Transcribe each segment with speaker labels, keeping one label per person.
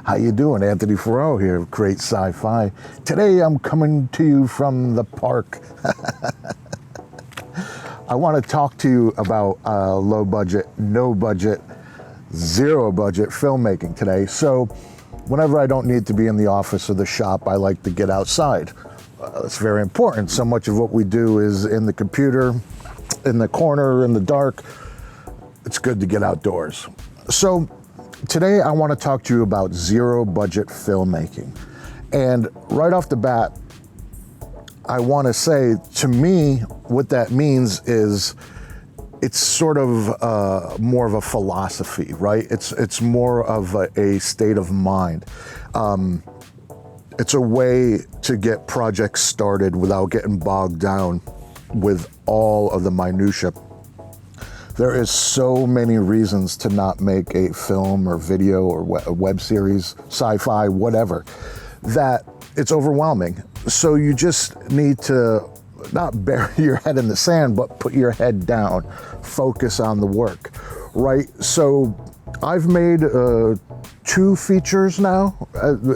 Speaker 1: How you doing? Anthony Farrow here of Great Sci-Fi. Today I'm coming to you from the park. I want to talk to you about low budget, no budget, zero budget filmmaking today. So whenever I don't need to be in the office or the shop, I like to get outside. It's very important. So much of what we do is in the computer, in the corner, in the dark. It's good to get outdoors. So today I want to talk to you about zero budget filmmaking. And right off the bat, I want to say, to me, what that means is it's sort of more of a philosophy, right? It's more of a state of mind. It's a way to get projects started without getting bogged down with all of the minutia. There is so many reasons to not make a film or video or a web series, sci-fi, whatever, that it's overwhelming. So you just need to not bury your head in the sand, but put your head down, focus on the work, right? So I've made 2 features now,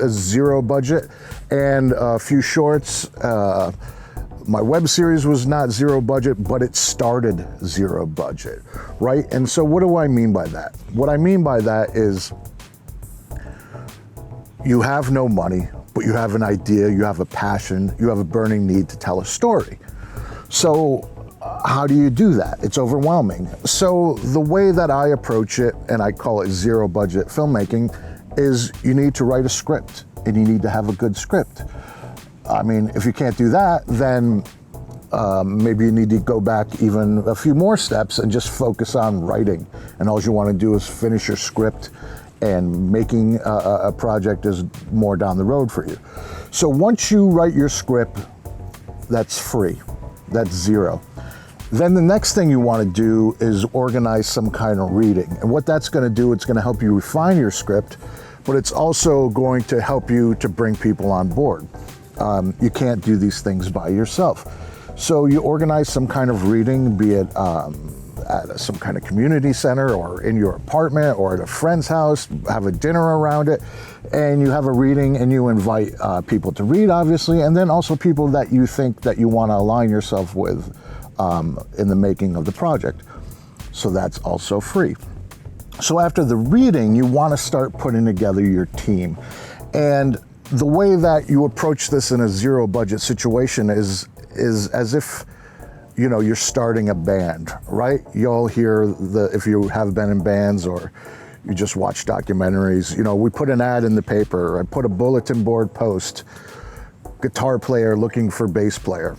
Speaker 1: zero budget, and a few shorts. My web series was not zero budget, but it started zero budget, right? And so what do I mean by that? What I mean by that is you have no money, but you have an idea, you have a passion, you have a burning need to tell a story. So how do you do that? It's overwhelming. So the way that I approach it, and I call it zero budget filmmaking, is you need to write a script, and you need to have a good script. I mean, if you can't do that, then maybe you need to go back even a few more steps and just focus on writing. And all you want to do is finish your script, and making a project is more down the road for you. So once you write your script, that's free. That's zero. Then the next thing you want to do is organize some kind of reading. And what that's going to do, it's going to help you refine your script, but it's also going to help you to bring people on board. You can't do these things by yourself. So you organize some kind of reading, be it at some kind of community center or in your apartment or at a friend's house, have a dinner around it, and you have a reading and you invite people to read, obviously, and then also people that you think that you want to align yourself with in the making of the project. So that's also free. So after the reading, you want to start putting together your team. And the way that you approach this in a zero budget situation is as if, you know, you're starting a band, right? You'll hear if you have been in bands or you just watch documentaries, you know, we put an ad in the paper, I put a bulletin board post, guitar player looking for bass player.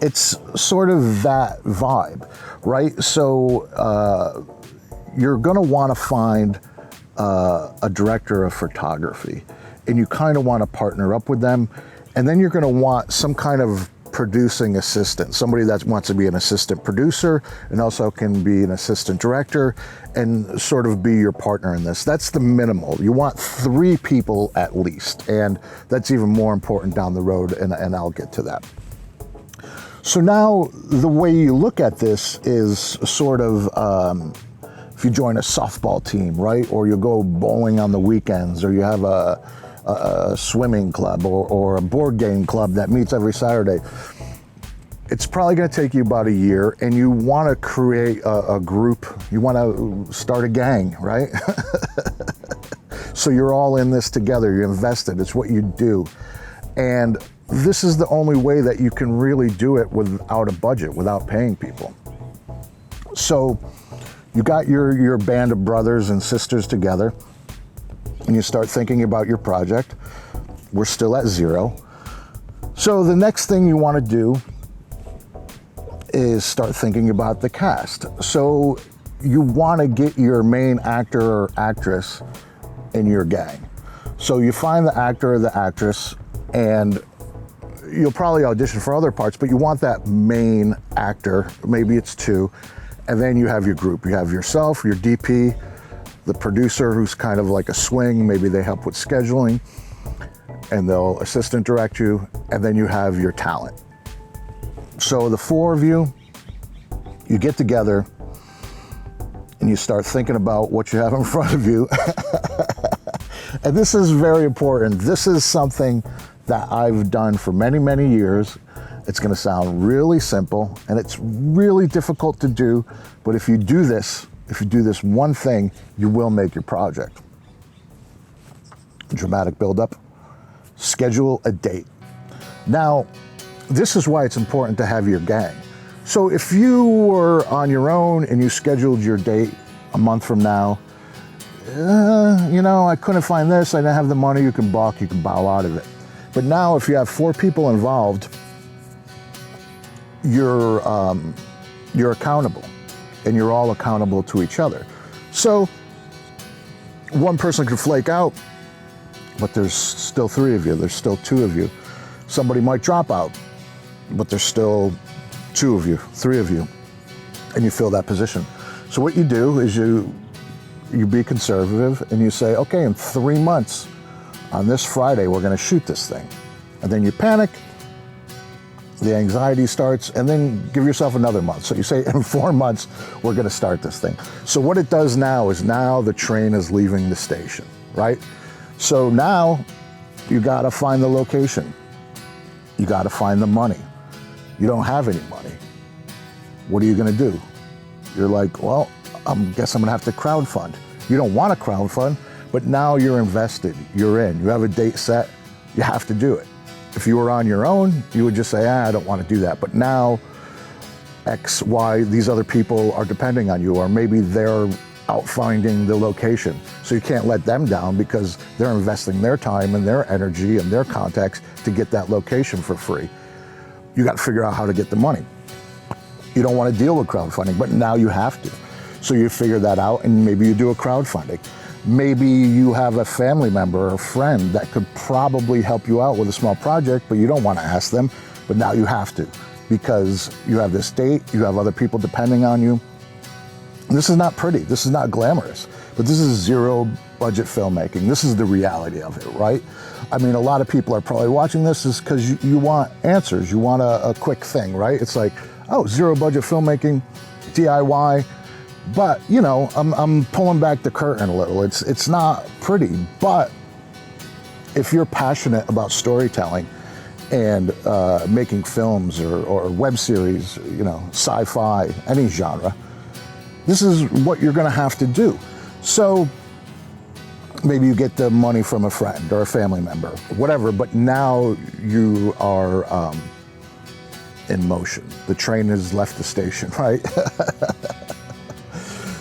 Speaker 1: It's sort of that vibe, right? So you're gonna wanna find a director of photography, and you kind of want to partner up with them. And then you're going to want some kind of producing assistant, somebody that wants to be an assistant producer and also can be an assistant director and sort of be your partner in this. That's the minimal. You want 3 people at least, and that's even more important down the road, and I'll get to that. So now the way you look at this is sort of if you join a softball team, right? Or you go bowling on the weekends, or you have a swimming club or a board game club that meets every Saturday. It's probably going to take you about a year, and you want to create a group. You want to start a gang, right? So you're all in this together. You're invested. It's what you do. And this is the only way that you can really do it without a budget, without paying people. So you got your band of brothers and sisters together, and you start thinking about your project. We're still at zero. So the next thing you want to do is start thinking about the cast. So you want to get your main actor or actress in your gang. So you find the actor or the actress, and you'll probably audition for other parts, but you want that main actor, maybe it's 2, and then you have your group. You have yourself, your DP, the producer who's kind of like a swing, maybe they help with scheduling, and they'll assistant direct you, and then you have your talent. So the 4 of you, you get together and you start thinking about what you have in front of you. And this is very important. This is something that I've done for many, many years. It's going to sound really simple, and it's really difficult to do, but if you do this one thing, you will make your project. Dramatic buildup. Schedule a date. Now, this is why it's important to have your gang. So if you were on your own and you scheduled your date a month from now, I couldn't find this, I didn't have the money, you can balk, you can bow out of it. But now if you have 4 people involved, you're accountable, and you're all accountable to each other. So one person could flake out, but there's still 3 of you, there's still 2 of you. Somebody might drop out, but there's still 2 of you, 3 of you, and you fill that position. So what you do is you be conservative, and you say, okay, in 3 months, on this Friday, we're gonna shoot this thing. And then you panic, the anxiety starts, and then give yourself another month. So you say, in 4 months, we're gonna start this thing. So what it does now is now the train is leaving the station, right? So now you gotta find the location. You gotta find the money. You don't have any money. What are you gonna do? You're like, well, I guess I'm gonna have to crowdfund. You don't wanna crowdfund, but now you're invested, you're in. You have a date set, you have to do it. If you were on your own, you would just say, I don't wanna do that. But now, X, Y, these other people are depending on you, or maybe they're out finding the location. So you can't let them down because they're investing their time and their energy and their contacts to get that location for free. You got to figure out how to get the money. You don't want to deal with crowdfunding, but now you have to. So you figure that out, and maybe you do a crowdfunding. Maybe you have a family member or a friend that could probably help you out with a small project, but you don't want to ask them, but now you have to because you have this date, you have other people depending on you. This is not pretty, this is not glamorous, but this is zero budget filmmaking. This is the reality of it, right? I mean, a lot of people are probably watching this is because you want answers, you want a quick thing, right? It's like, oh, zero budget filmmaking, DIY, but I'm pulling back the curtain a little. It's not pretty, but if you're passionate about storytelling and making films or web series, sci-fi, any genre, this is what you're gonna have to do. So maybe you get the money from a friend or a family member, whatever, but now you are in motion. The train has left the station, right?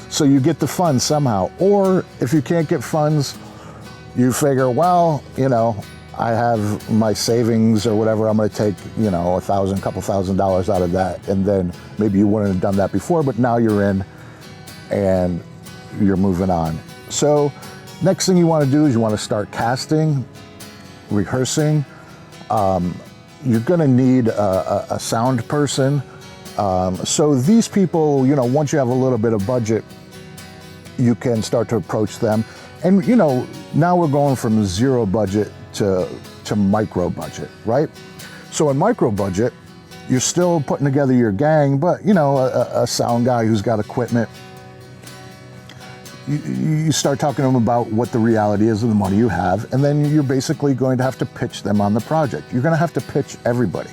Speaker 1: So you get the funds somehow. Or if you can't get funds, you figure, well, I have my savings or whatever, I'm gonna take, $1,000, couple $1,000 out of that. And then maybe you wouldn't have done that before, but now you're in and you're moving on. So next thing you want to do is you want to start casting, rehearsing. You're going to need a sound person. So these people, once you have a little bit of budget, you can start to approach them. And now we're going from zero budget to micro budget, right? So in micro budget, you're still putting together your gang, but a sound guy who's got equipment. You start talking to them about what the reality is of the money you have, and then you're basically going to have to pitch them on the project. You're going to have to pitch everybody.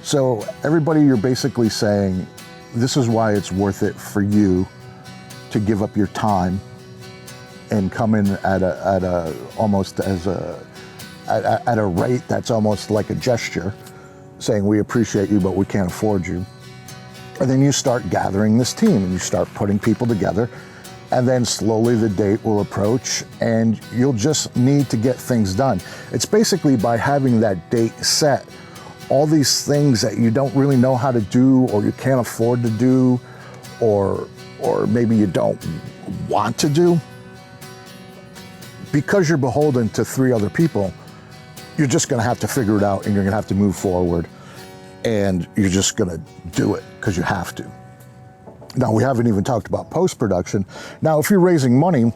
Speaker 1: So everybody, you're basically saying, this is why it's worth it for you to give up your time and come in at a rate that's almost like a gesture, saying we appreciate you, but we can't afford you. And then you start gathering this team, and you start putting people together. And then slowly the date will approach, and you'll just need to get things done. It's basically by having that date set, all these things that you don't really know how to do, or you can't afford to do, or maybe you don't want to do, because you're beholden to 3 other people, you're just gonna have to figure it out, and you're gonna have to move forward, and you're just gonna do it because you have to. Now, we haven't even talked about post-production. Now, if you're raising money,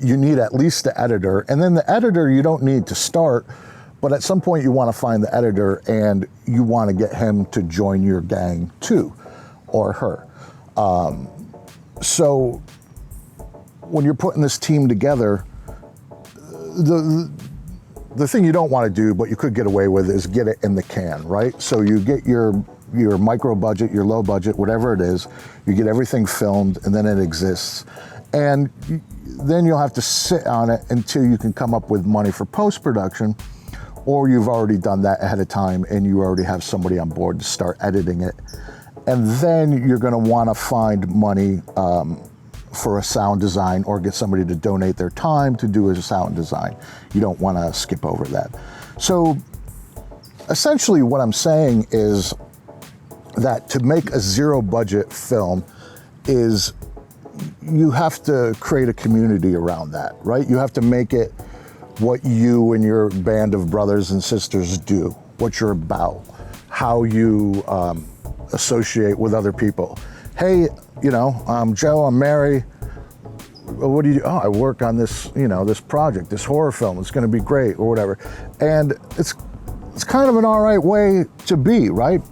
Speaker 1: you need at least the editor, and then the editor you don't need to start, but at some point you want to find the editor and you want to get him to join your gang too, or her. So when you're putting this team together, the thing you don't want to do, but you could get away with, is get it in the can, right? So you get your micro budget, your low budget, whatever it is, you get everything filmed, and then it exists. And then you'll have to sit on it until you can come up with money for post-production, or you've already done that ahead of time and you already have somebody on board to start editing it. And then you're gonna wanna find money for a sound design, or get somebody to donate their time to do a sound design. You don't wanna skip over that. So essentially what I'm saying is that to make a zero budget film is you have to create a community around that, right? You have to make it what you and your band of brothers and sisters do, what you're about, how you associate with other people. Hey, you know, I'm Joe, I'm Mary. What do you do? Oh, I work on this, you know, this project, this horror film. It's gonna be great, or whatever. And it's kind of an all right way to be, right?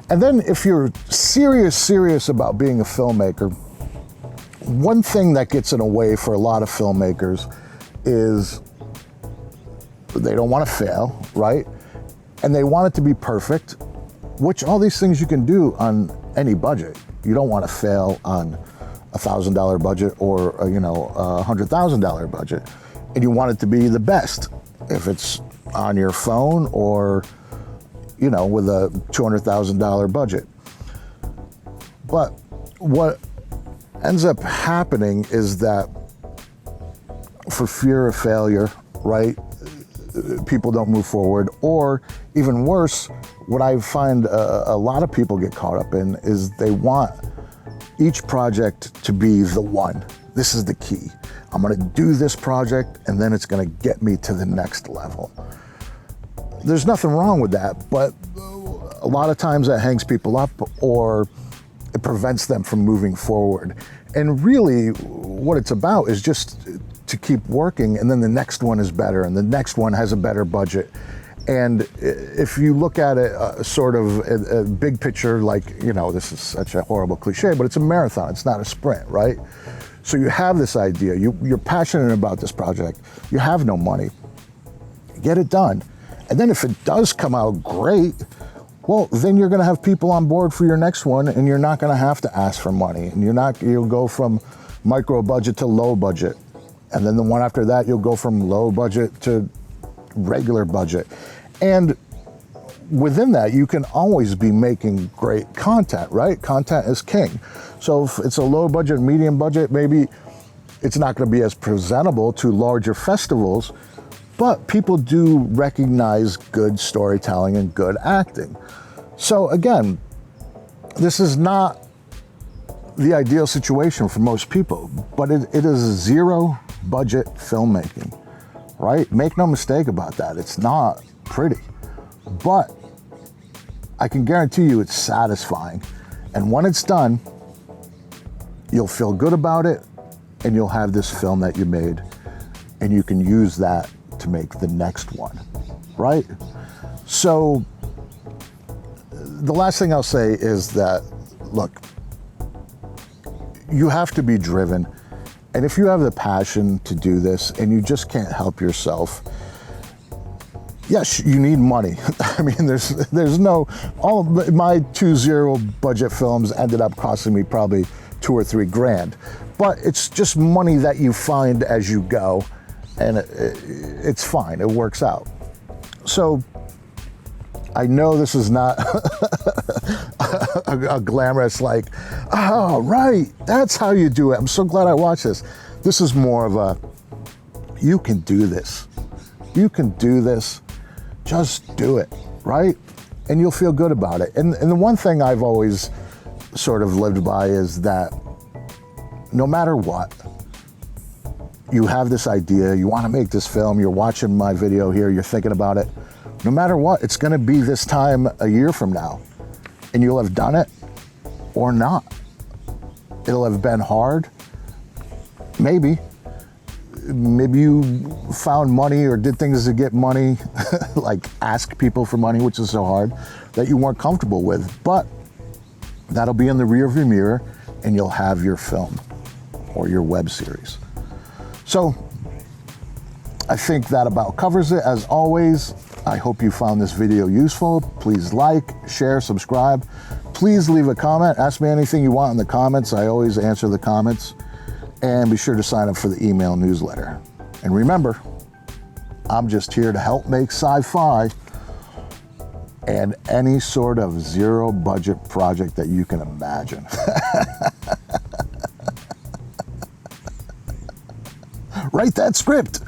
Speaker 1: And then if you're serious about being a filmmaker, one thing that gets in the way for a lot of filmmakers is they don't want to fail, right? And they want it to be perfect, which all these things you can do on any budget. You don't want to fail on $1,000 budget or a $100,000 budget, and you want it to be the best. If it's on your phone or, you know, with a $200,000 budget. But what ends up happening is that for fear of failure, right, people don't move forward. Or even worse, what I find a lot of people get caught up in is they want each project to be the one. This is the key. I'm gonna do this project and then it's gonna get me to the next level. There's nothing wrong with that, but a lot of times that hangs people up, or it prevents them from moving forward. And really what it's about is just to keep working, and then the next one is better, and the next one has a better budget. And if you look at it sort of a big picture, like, you know, this is such a horrible cliche, but it's a marathon, it's not a sprint, right? So you have this idea, you're passionate about this project, you have no money, get it done. And then if it does come out great, well, then you're gonna have people on board for your next one, and you're not gonna have to ask for money. And you'll go from micro budget to low budget. And then the one after that, you'll go from low budget to regular budget. And within that, you can always be making great content, right? Content is king. So if it's a low budget, medium budget, maybe it's not gonna be as presentable to larger festivals, but people do recognize good storytelling and good acting. So again, this is not the ideal situation for most people, but it is zero budget filmmaking, right? Make no mistake about that. It's not pretty, but I can guarantee you it's satisfying. And when it's done, you'll feel good about it, and you'll have this film that you made, and you can use that to make the next one, right? So the last thing I'll say is that, look, you have to be driven. And if you have the passion to do this and you just can't help yourself, yes, you need money. I mean, there's no, all of my 2 zero budget films ended up costing me probably $2 or $3 grand, but it's just money that you find as you go, and it's fine, it works out. So I know this is not a glamorous, like, oh, right, that's how you do it. I'm so glad I watched this. This is more of a, you can do this. You can do this, just do it, right? And you'll feel good about it. And the one thing I've always sort of lived by is that no matter what, you have this idea, you want to make this film, you're watching my video here, you're thinking about it. No matter what, it's going to be this time a year from now, and you'll have done it or not. It'll have been hard, maybe. Maybe you found money or did things to get money, like ask people for money, which is so hard, that you weren't comfortable with. But that'll be in the rearview mirror, and you'll have your film. or your web series. So I think that about covers it. As always, I hope you found this video useful. Please like, share, subscribe. Please leave a comment. Ask me anything you want in the comments. I always answer the comments. And be sure to sign up for the email newsletter. And remember, I'm just here to help make sci-fi and any sort of zero budget project that you can imagine. Write that script.